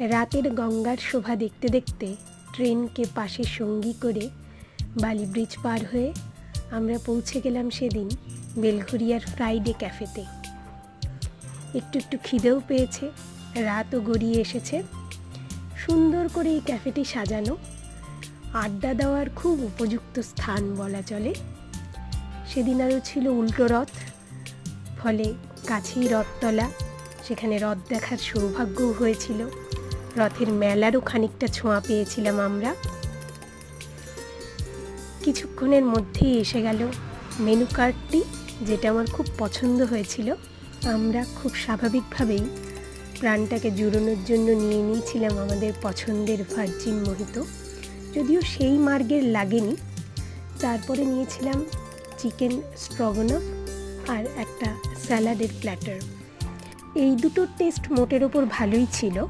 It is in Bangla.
রাতের গঙ্গার শোভা দেখতে দেখতে ট্রেনকে পাশে সঙ্গী করে বালি ব্রিজ পার হয়ে আমরা পৌঁছে গেলাম সেদিন বেলঘরিয়ার ফ্রাইডে ক্যাফেতে। একটু একটু খিদেও পেয়েছে, রাতও গড়িয়ে এসেছে। সুন্দর করে এই ক্যাফেটি সাজানো, আড্ডা দেওয়ার খুব উপযুক্ত স্থান বলা চলে। সেদিন আরও ছিল উল্টো রথ, ফলে কাছেই রথতলা, সেখানে রথ দেখার সৌভাগ্যও হয়েছিল। রথের মেলারও খানিকটা ছোঁয়া পেয়েছিলাম আমরা। কিছুক্ষণের মধ্যেই এসে গেল মেনু কার্ডটি, যেটা আমার খুব পছন্দ হয়েছিল। আমরা খুব স্বাভাবিকভাবেই প্রাণটাকে জুড়োনোর জন্য নিয়ে নিয়েছিলাম আমাদের পছন্দের ভার্জিন মোহিত, যদিও সেই মার্গের লাগেনি। তারপরে নিয়েছিলাম চিকেন স্ট্রগনফ আর একটা স্যালাডের প্ল্যাটার। এই দুটোর টেস্ট মোটের ওপর ভালোই ছিল।